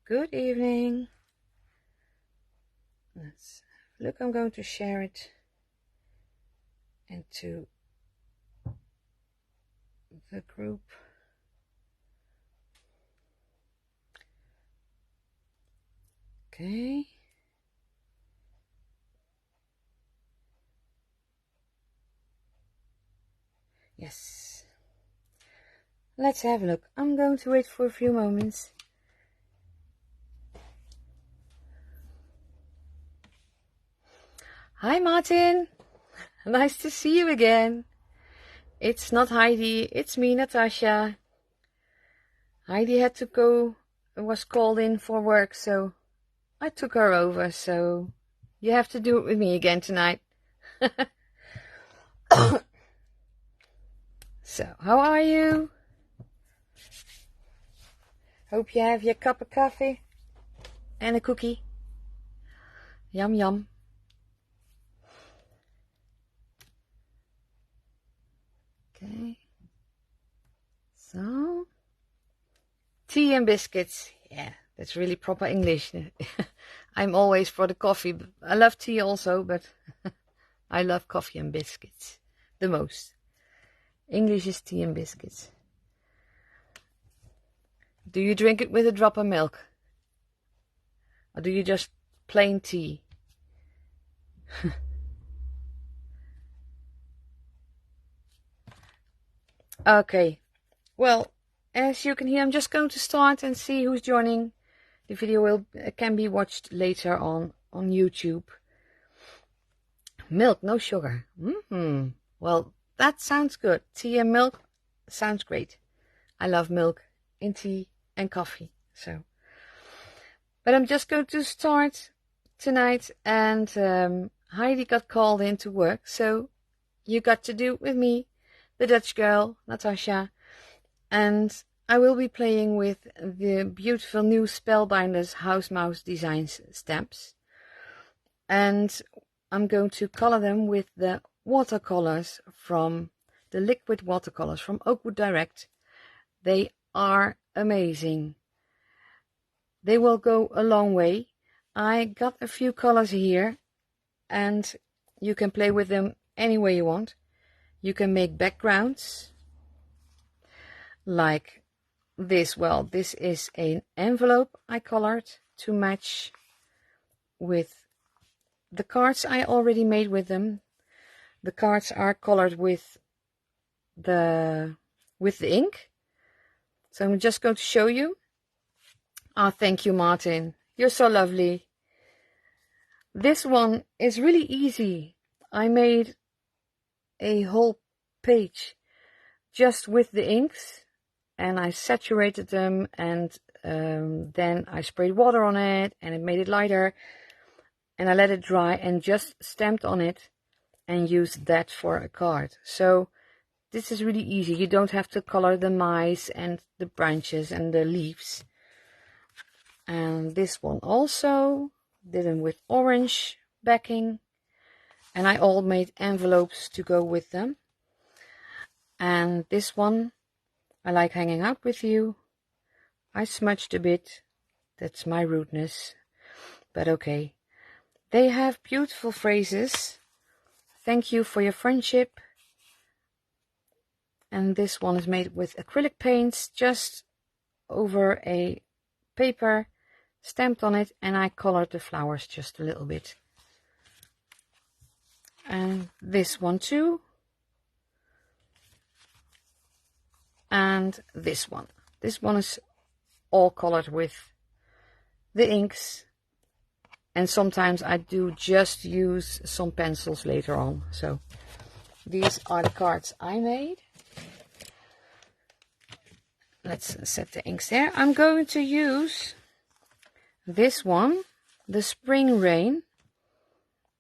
Good evening. Let's look. I'm going to share it into the group. Okay. Yes. Let's have a look. I'm going to wait for a few moments. Hi Martin. Nice to see you again. It's not Heidi, it's me, Natasha. Heidi had to go, was called in for work, so I took her over, so you have to do it with me again tonight. So, how are you? Hope you have your cup of coffee and a cookie. Yum yum. Okay. So, tea and biscuits. Yeah, that's really proper English. I'm always for the coffee. I love tea also, but I love coffee and biscuits the most. English is tea and biscuits. Do you drink it with a drop of milk? Or do you just plain tea? Okay. Well, as you can hear, I'm just going to start and see who's joining. The video can be watched later on YouTube. Milk, no sugar. Well, that sounds good. Tea and milk sounds great. I love milk in tea and coffee. But I'm just going to start tonight, and Heidi got called in to work, so you got to do it with me, the Dutch girl, Natasha, and I will be playing with the beautiful new Spellbinders House Mouse Designs stamps, and I'm going to color them with the watercolors from the liquid watercolors from Oakwood Direct. They are amazing. They will go a long way. I got a few colors here, and you can play with them any way you want. You can make backgrounds like this. Well, this is an envelope I colored to match with the cards I already made with them. The cards are colored with the ink. So I'm just going to show you. Oh, thank you, Martin. You're so lovely. This one is really easy. I made a whole page just with the inks, and I saturated them, and then I sprayed water on it, and it made it lighter, and I let it dry and just stamped on it and used that for a card. So this is really easy. You don't have to color the mice and the branches and the leaves. And this one also did them with orange backing, and I all made envelopes to go with them. And this one, I like hanging out with you. I smudged a bit. That's my rudeness, but okay. They have beautiful phrases. Thank you for your friendship. And this one is made with acrylic paints just over a paper, stamped on it, and I colored the flowers just a little bit. And this one too. And this one. This one is all colored with the inks. And sometimes I do just use some pencils later on. So these are the cards I made. Let's set the inks there. I'm going to use this one, the Spring Rain.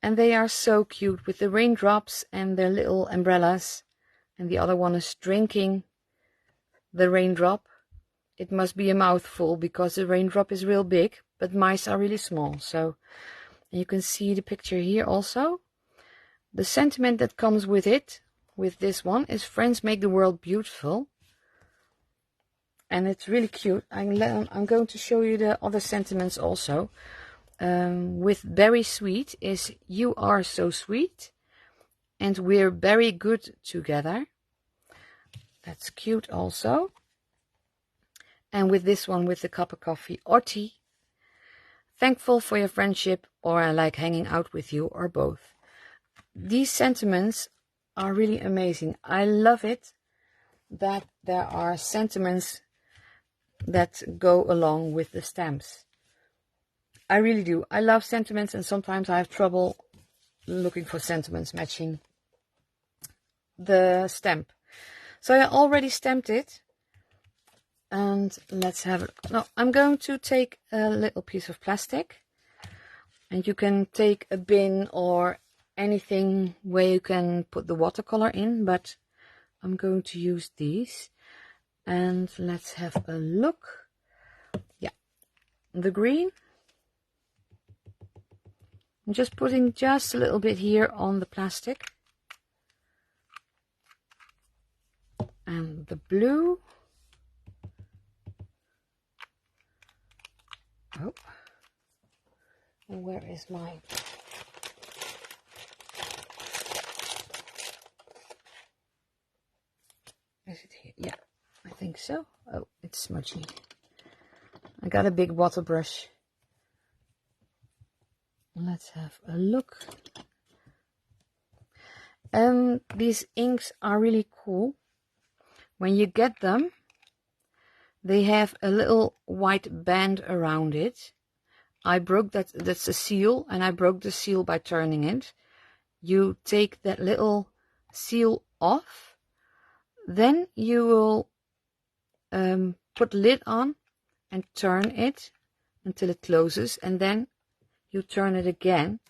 And they are so cute with the raindrops and their little umbrellas. And the other one is drinking the raindrop. It must be a mouthful because the raindrop is real big, but mice are really small. So you can see the picture here also. The sentiment that comes with it, with this one, is friends make the world beautiful. and it's really cute. I'm going to show you the other sentiments also. With Very Sweet is You Are So Sweet, and We're Very Good Together. That's cute also. And with this one, with the cup of coffee or tea, Thankful for your friendship, or I like hanging out with you, or both. These sentiments are really amazing. I love it that there are sentiments that go along with the stamps. I really do. I love sentiments, and sometimes I have trouble looking for sentiments matching the stamp. So I already stamped it, and let's have it. No, I'm going to take a little piece of plastic, and you can take a bin or anything where you can put the watercolor in, but I'm going to use these. And let's have a look. Yeah, the green. I'm just putting just a little bit here on the plastic. And the blue. Oh, and where is my... Is it here? Yeah, I think so. Oh, it's smudgy. I got a big water brush. Let's have a look. These inks are really cool. When you get them, they have a little white band around it. I broke that, that's a seal, and I broke the seal by turning it. You take that little seal off, then you will put the lid on and turn it until it closes, and then you turn it again,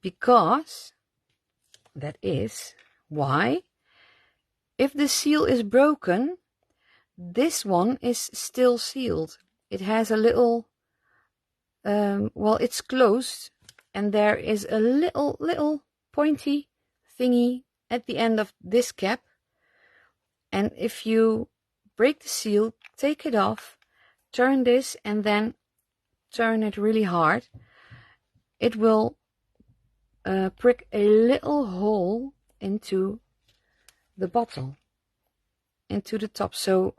because that is why, if the seal is broken, this one is still sealed. It has a little, well, it's closed, and there is a little pointy thingy at the end of this cap. And if you break the seal, take it off, turn this, and then turn it really hard, it will prick a little hole into the bottle, into the top. So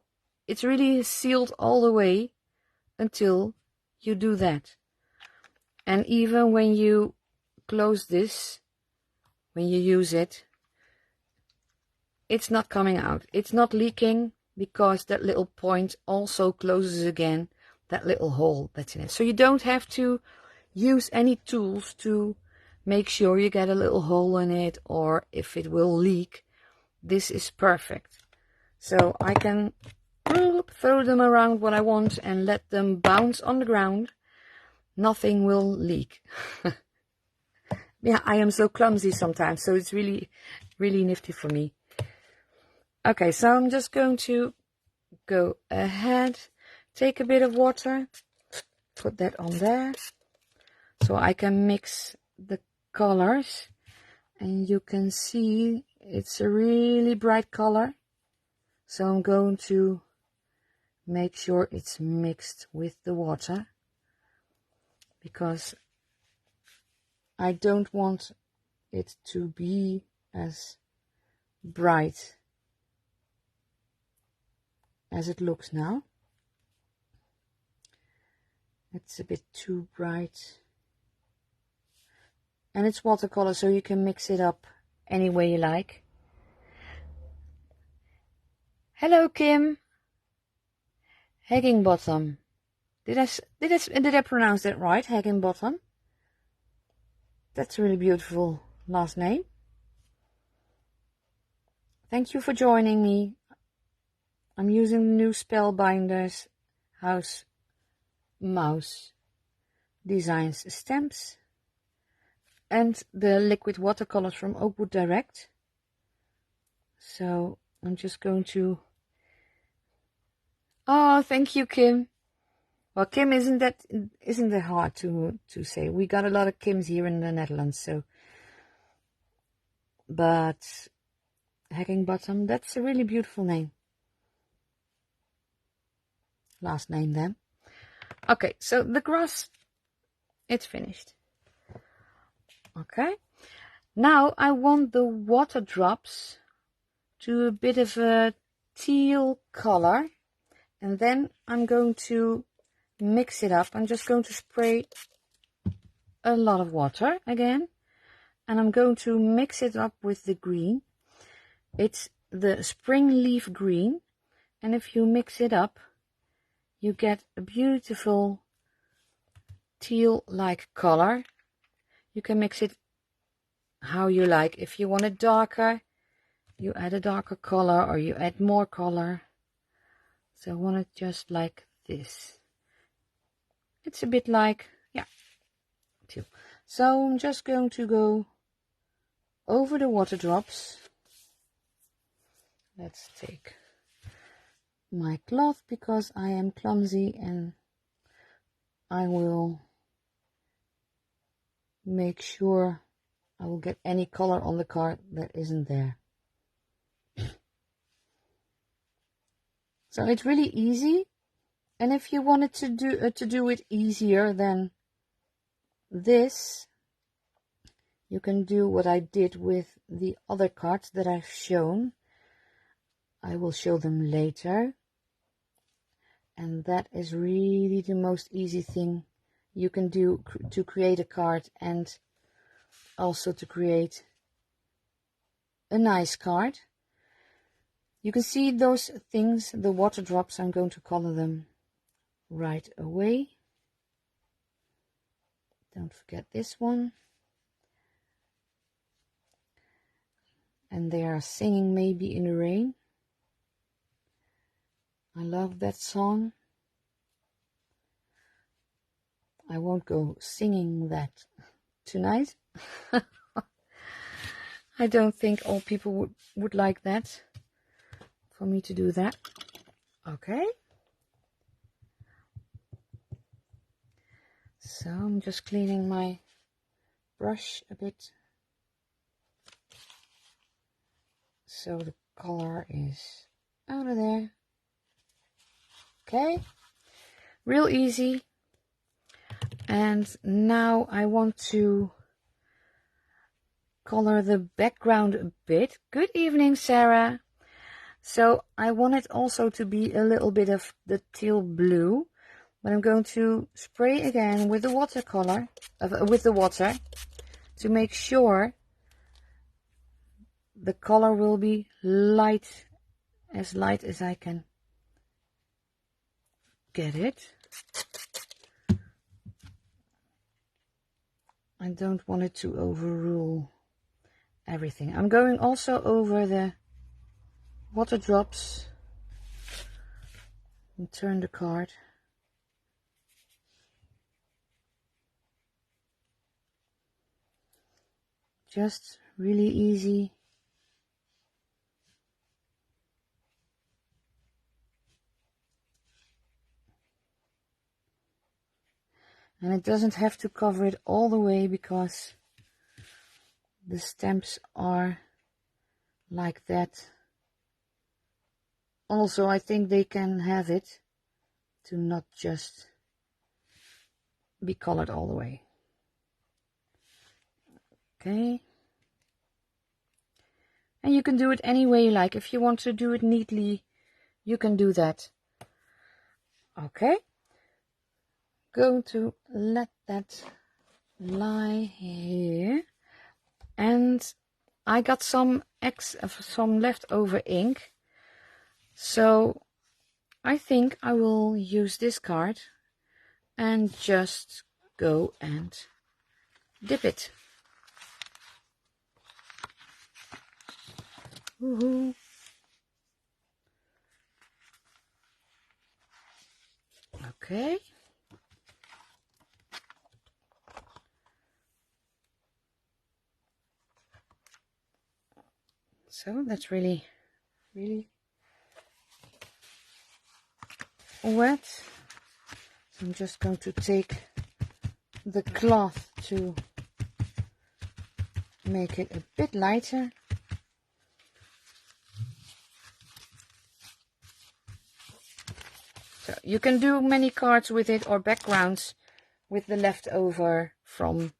it's really sealed all the way until you do that. And even when you close this, when you use it, it's not coming out. It's not leaking, because that little point also closes again that little hole that's in it. So you don't have to use any tools to make sure you get a little hole in it, or if it will leak. This is perfect. So I can throw them around what I want and let them bounce on the ground. Nothing will leak. Yeah, I am so clumsy sometimes, so it's really, really nifty for me. Okay, so I'm just going to go ahead, take a bit of water, put that on there, so I can mix the colors. And you can see it's a really bright color. So I'm going to make sure it's mixed with the water, because I don't want it to be as bright as it looks now. It's a bit too bright. And it's watercolor, so you can mix it up any way you like. Hello, Kim. Higginbottom. Did I pronounce that right? Higginbottom. That's a really beautiful last name. Thank you for joining me. I'm using the new Spellbinders House Mouse Designs stamps and the liquid watercolors from Oakwood Direct. So I'm just going to... Oh, thank you, Kim. Well, Kim isn't that hard to say. We got a lot of Kims here in the Netherlands, so. But Higginbottom, that's a really beautiful name. last name then. Okay, so the grass, it's finished. Okay, now I want the water drops to a bit of a teal color, and then I'm going to mix it up. I'm just going to spray a lot of water again, and I'm going to mix it up with the green. It's the spring leaf green, and if you mix it up, you get a beautiful teal-like color. You can mix it how you like. If you want it darker, you add a darker color, or you add more color. So I want it just like this. It's a bit like, yeah, teal. So I'm just going to go over the water drops. Let's take my cloth because I am clumsy, and I will make sure I will get any color on the card that isn't there. So it's really easy, and if you wanted to do it easier than this, you can do what I did with the other cards that I've shown. I will show them later, and that is really the most easy thing you can do to create a card, and also to create a nice card. You can see those things, the water drops. I'm going to color them right away. Don't forget this one. And they are singing Maybe in the Rain. I love that song. I won't go singing that tonight. I don't think all people would like that, for me to do that. Okay. So I'm just cleaning my brush a bit, so the color is out of there. Okay, real easy. And now I want to color the background a bit. Good evening, Sarah. So I want it also to be a little bit of the teal blue, but I'm going to spray again with the watercolor, with the water, to make sure the color will be light as I can get it. I don't want it to overrule everything. I'm going also over the water drops and turn the card. Just really easy. And it doesn't have to cover it all the way, because the stamps are like that. Also, I think they can have it to not just be colored all the way. Okay. And you can do it any way you like. If you want to do it neatly, you can do that. Okay. Going to let that lie here. And I got some leftover ink. So I think I will use this card and just go and dip it. Woohoo. Okay. So that's really wet. So I'm just going to take the cloth to make it a bit lighter. So you can do many cards with it or backgrounds with the leftover from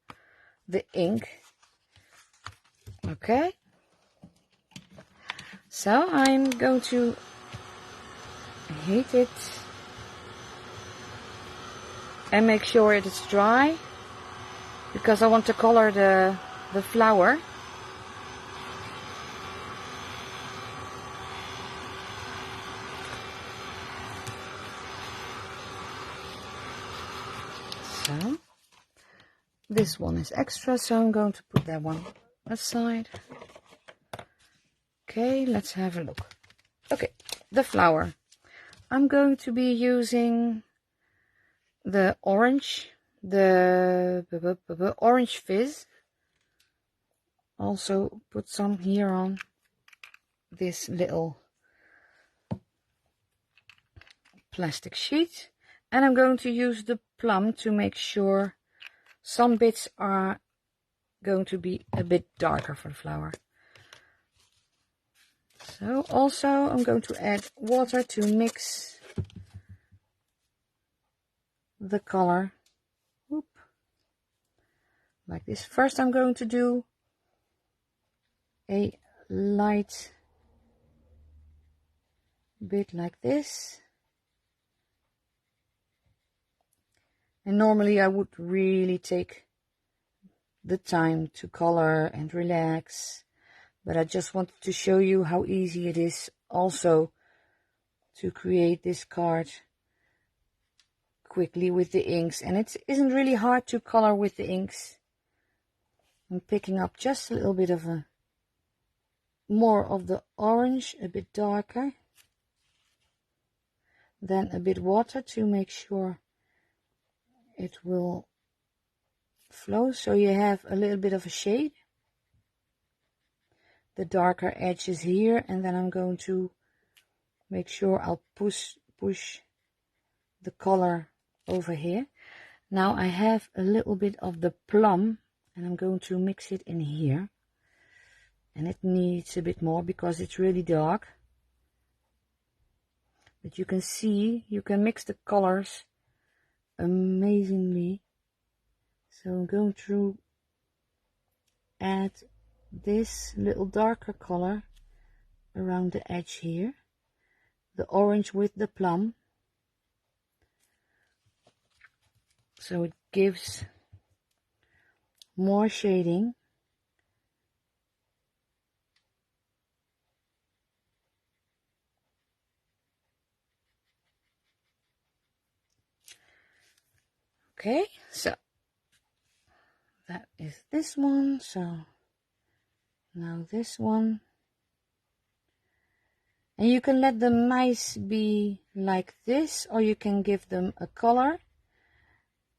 the ink. Okay. So I'm going to heat it and make sure it is dry, because I want to color the flower. So this one is extra, so I'm going to put that one aside. Okay, let's have a look. Okay, the flower. I'm going to be using the orange, the orange fizz. Also put some here on this little plastic sheet. And I'm going to use the plum to make sure some bits are going to be a bit darker for the flower. So also I'm going to add water to mix the color. Whoop. Like this. First I'm going to do a light bit like this. And normally I would really take the time to color and relax, but I just wanted to show you how easy it is also to create this card quickly with the inks. And it isn't really hard to color with the inks. I'm picking up just a little bit of more of the orange, a bit darker, then a bit water to make sure it will flow, so you have a little bit of a shade. The darker edge is here, and then I'm going to make sure I'll push the color over here. Now I have a little bit of the plum, and I'm going to mix it in here, and it needs a bit more because it's really dark. But you can see you can mix the colors amazingly. So I'm going to add this little darker color around the edge here, the orange with the plum, so it gives more shading. Okay, so that is this one. So now this one, and you can let the mice be like this, or you can give them a color.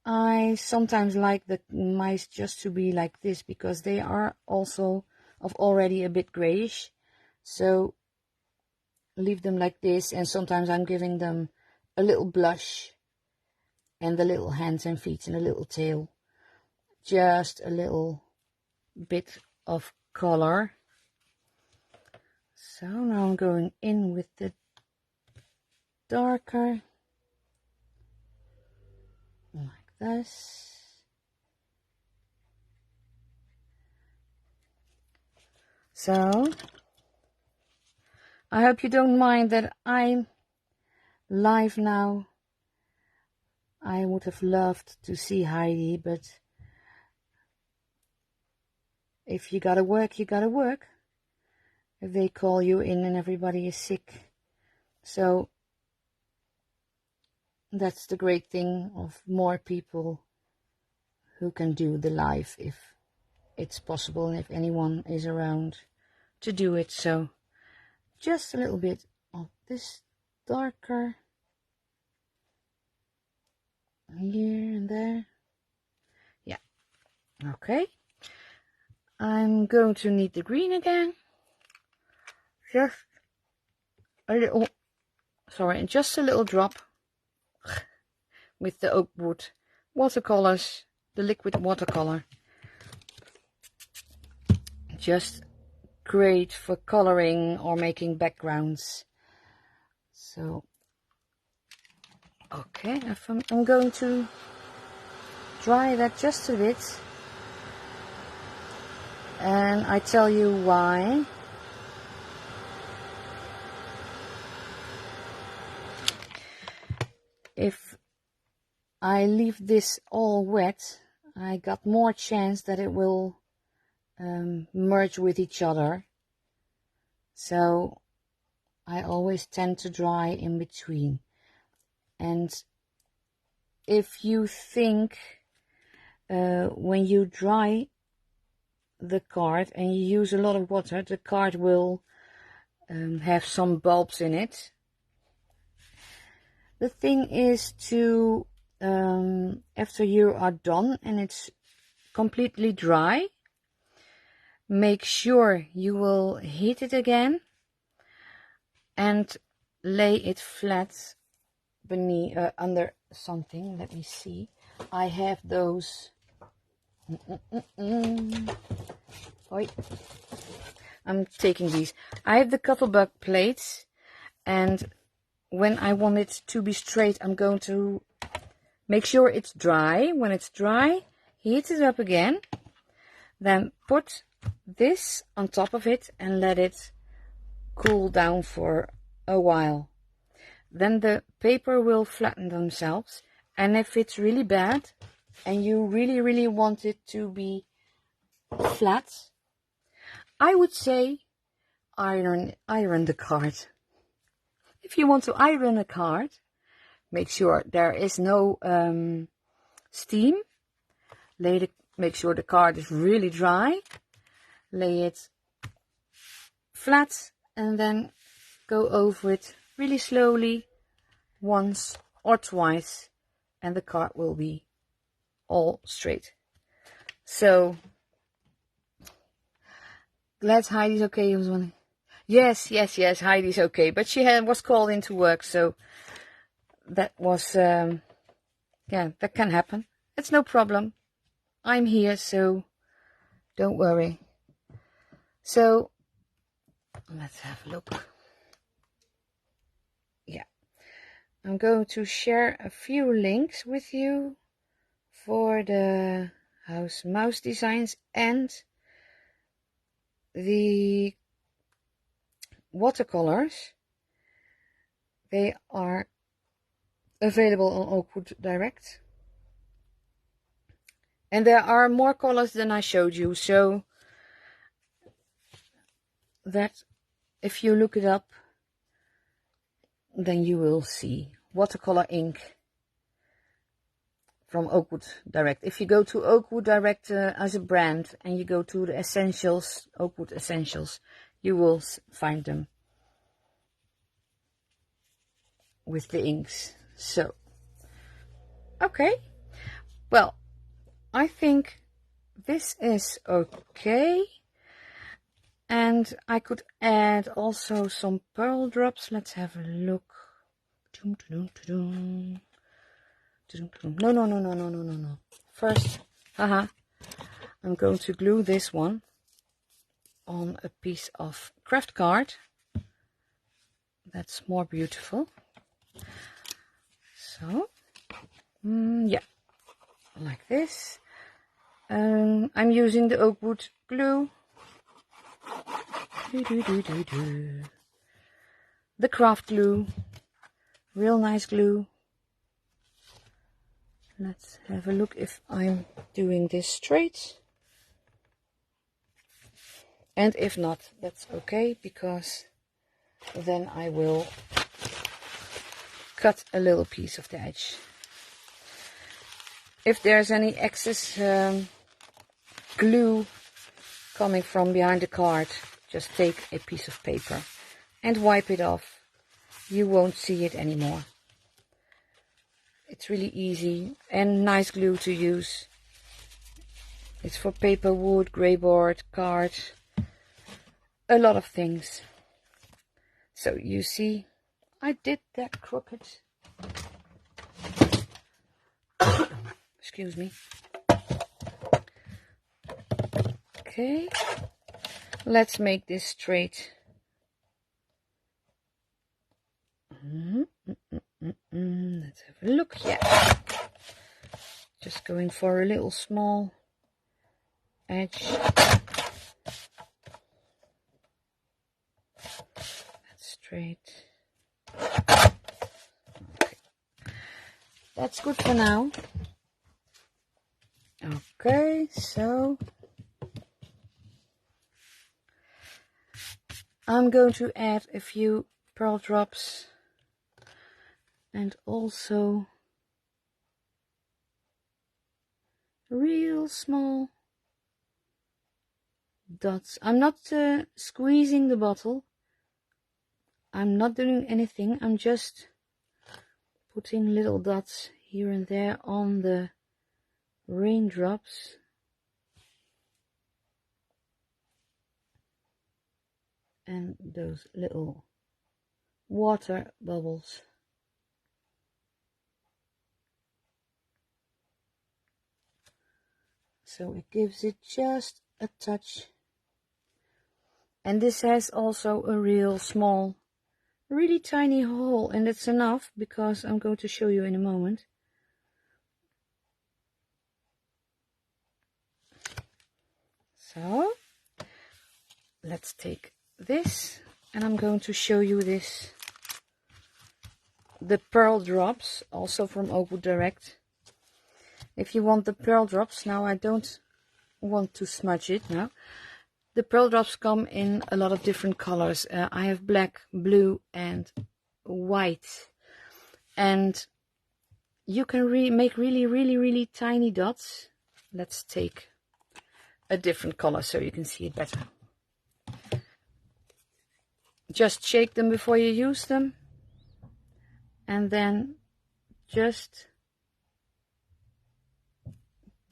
I sometimes like the mice just to be like this because they are also already a bit grayish, so leave them like this. And sometimes I'm giving them a little blush and the little hands and feet and a little tail, just a little bit of color. So now I'm going in with the darker, like this. So I hope you don't mind that I'm live now. I would have loved to see Heidi, but if you gotta work, you gotta work. If they call you in and everybody is sick. So that's the great thing of more people who can do the live if it's possible and if anyone is around to do it. So just a little bit of this darker here and there. Yeah, okay. I'm going to need the green again. Just a little, sorry, just a little drop with the Oakwood watercolors, the liquid watercolor. Just great for coloring or making backgrounds. So Okay, I'm going to dry that just a bit, and I tell you why. If I leave this all wet, I got more chance that it will merge with each other. So I always tend to dry in between. And if you think when you dry the card and you use a lot of water, the card will have some bulbs in it. The thing is to, after you are done and it's completely dry, make sure you will heat it again and lay it flat beneath, under something. Let me see. I have those. Wait. I'm taking these. I have the Cuttlebug plates, and when I want it to be straight, I'm going to make sure it's dry. When it's dry, heat it up again. Then put this on top of it and let it cool down for a while. Then the paper will flatten themselves. And if it's really bad and you really want it to be flat, I would say iron the card. If you want to iron a card, make sure there is no steam. Make sure the card is really dry. Lay it flat and then go over it really slowly once or twice, and the card will be all straight. So glad Heidi's okay. Yes, Heidi's okay, but she was called into work, so that was yeah, that can happen. It's no problem. I'm here, so don't worry. So let's have a look. Yeah, I'm going to share a few links with you for the house mouse designs and the watercolors. They are available on Oakwood Direct. And there are more colors than I showed you, so that if you look it up, then you will see watercolor ink from Oakwood Direct. If you go to Oakwood Direct as a brand and you go to the Essentials, Oakwood Essentials, you will find them with the inks. So, okay. Well, I think this is okay. And I could add also some pearl drops. Let's have a look. No. First, I'm going to glue this one on a piece of craft card. That's more beautiful. So, yeah, like this. I'm using the Oakwood glue. The craft glue, real nice glue. Let's have a look if I'm doing this straight. And if not, that's okay, because then I will cut a little piece of the edge. If there's any excess glue coming from behind the card, just take a piece of paper and wipe it off. You won't see it anymore. It's really easy and nice glue to use. It's for paper, wood, grey board, card, a lot of things. So you see, I did that crooked. Excuse me. Okay, let's make this straight. Let's have have a look. Yeah, just going for a little small edge. That's straight. Okay. That's good for now. Okay, so I'm going to add a few pearl drops and also real small dots. I'm not squeezing the bottle. I'm not doing anything. I'm just putting little dots here and there on the raindrops. And those little water bubbles. So it gives it just a touch. And this has also a real small, really tiny hole, and it's enough because I'm going to show you in a moment. So let's take this, and I'm going to show you this. The pearl drops, also from Oakwood Direct. If you want the pearl drops, now I don't want to smudge it now. The pearl drops come in a lot of different colors. I have black, blue and white. And you can make really tiny dots. Let's take a different color so you can see it better. Just shake them before you use them. And then just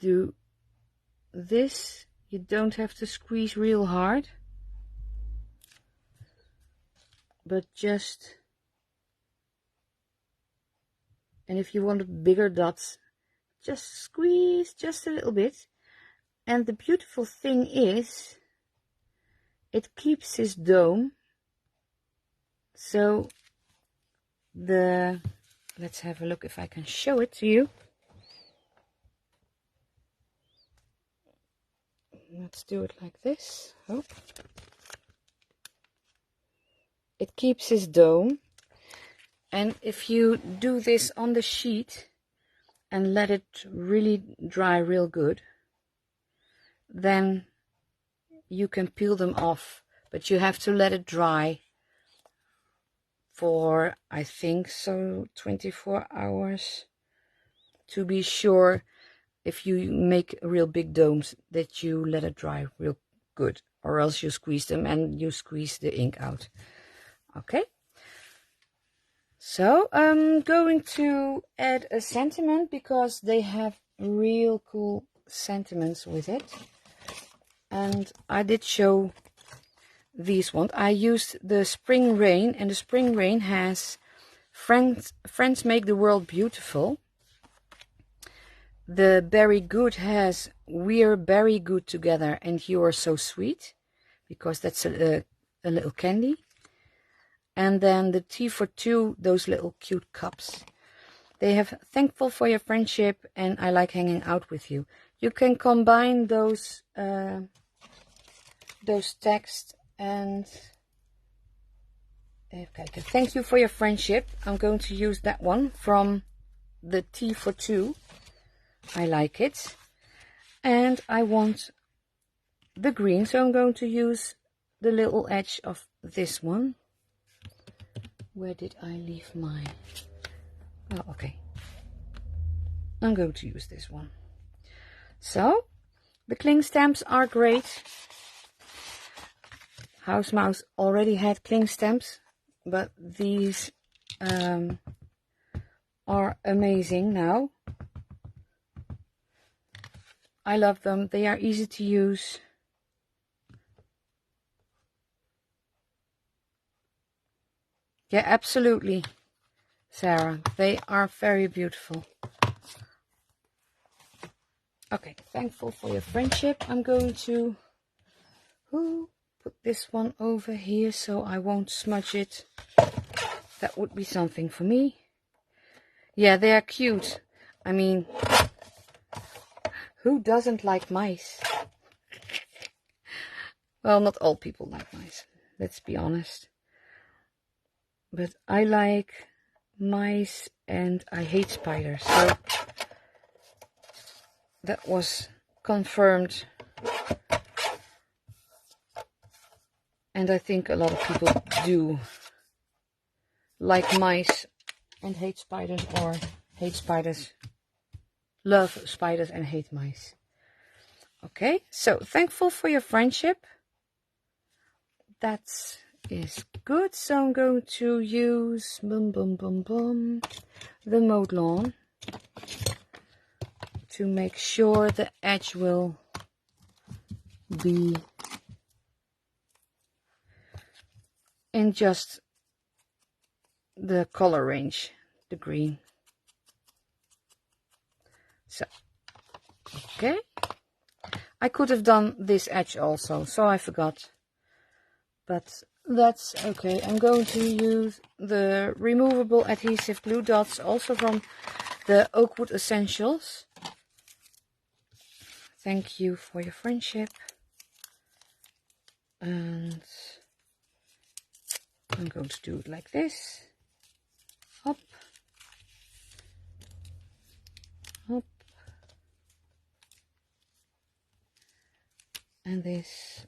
do this. You don't have to squeeze real hard, but just, and if you want bigger dots, just squeeze just a little bit. And the beautiful thing is, it keeps this dome. So let's have a look if I can show it to you. Let's do it like this. Oh. It keeps his dome, and if you do this on the sheet and let it really dry real good, then you can peel them off, but you have to let it dry for, I think so, 24 hours to be sure. If you make real big domes, that you let it dry real good, or else you squeeze them and you squeeze the ink out. Okay, so I'm going to add a sentiment because they have real cool sentiments with it. And I did show these ones. I used the Spring Rain, and the Spring Rain has Friends Make the World Beautiful. The Very Good has We're Very Good Together and You Are So Sweet, because that's a little candy. And then the Tea for Two, those little cute cups. They have Thankful for Your Friendship and I Like Hanging Out with You. You can combine those texts and Thank You for Your Friendship. I'm going to use that one from the Tea for Two. I like it, and I want the green, so I'm going to use the little edge of this one. Where did I leave my... Oh, okay. I'm going to use this one. So the cling stamps are great. House Mouse already had cling stamps, but these are amazing now. I love them. They are easy to use. Yeah, absolutely, Sarah. They are very beautiful. Okay, Thankful for Your Friendship. I'm going to put this one over here so I won't smudge it. That would be something for me. Yeah, they are cute. I mean, who doesn't like mice? Well, not all people like mice, let's be honest. But I like mice and I hate spiders. So that was confirmed. And I think a lot of people do like mice and hate spiders, or hate spiders, love spiders and hate mice. Okay, so thankful for your friendship. That is good. So I'm going to use the mowed lawn to make sure the edge will be in just the color range, the green. So, okay. I could have done this edge also, so I forgot. But that's okay. I'm going to use the removable adhesive glue dots, also from the Oakwood Essentials. Thank you for your friendship. And I'm going to do it like this. Hop. Hop. And this.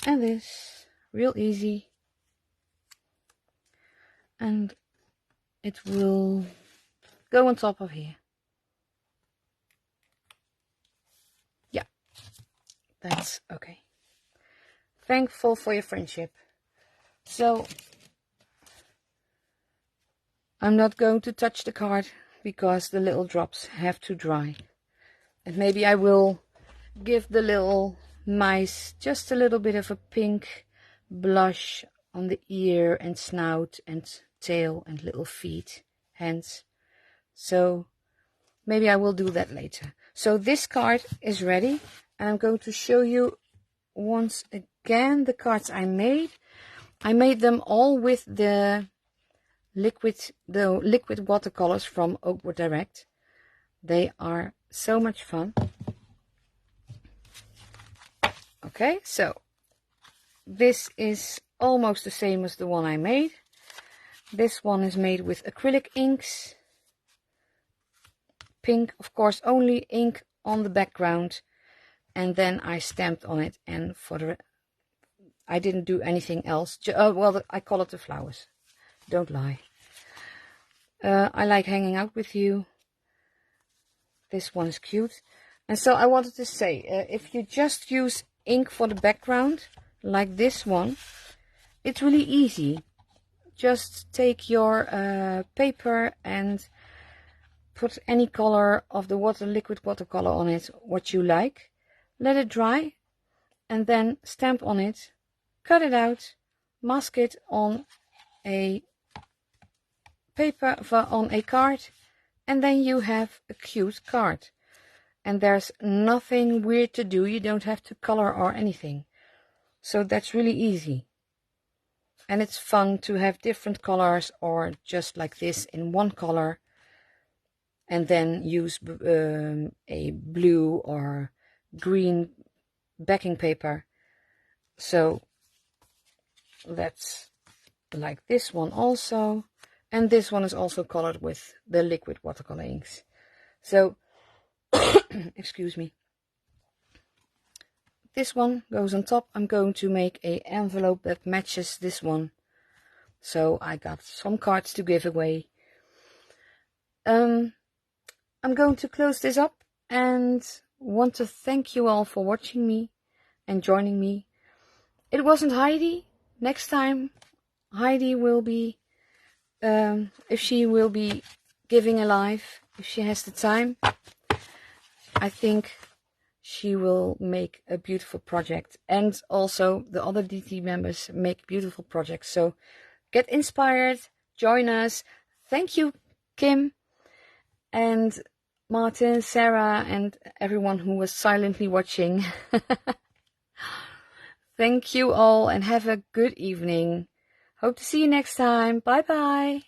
And this. Real easy. And it will go on top of here. Yeah. That's okay. Thankful for your friendship. So I'm not going to touch the card because the little drops have to dry. And maybe I will give the little mice just a little bit of a pink blush on the ear and snout and tail and little feet, hands. So maybe I will do that later. So this card is ready, and I'm going to show you once again the cards I made. I made them all with the liquid watercolors from Oakwood Direct. They are so much fun. Okay, so this is almost the same as the one I made. This one is made with acrylic inks. Pink, of course, only ink on the background. And then I stamped on it, and I didn't do anything else. Well, I call it the flowers. Don't lie. I like hanging out with you. This one is cute. And so I wanted to say, if you just use ink for the background, like this one, it's really easy. Just take your paper and put any color of the liquid watercolor on it, what you like. Let it dry, and then stamp on it, cut it out, mask it on a paper, on a card, and then you have a cute card. And there's nothing weird to do. You don't have to color or anything. So that's really easy. And it's fun to have different colors, or just like this in one color, and then use a blue or green backing paper. So that's like this one also. And this one is also colored with the liquid watercolor inks. So, excuse me. This one goes on top. I'm going to make an envelope that matches this one. So I got some cards to give away. I'm going to close this up and want to thank you all for watching me and joining me. It wasn't Heidi. Next time Heidi will be, if she will be giving a live, if she has the time, I think she will make a beautiful project. And also the other DT members make beautiful projects. So get inspired, join us. Thank you, Kim and Martin, Sarah, and everyone who was silently watching. Thank you all, and have a good evening. Hope to see you next time. Bye bye.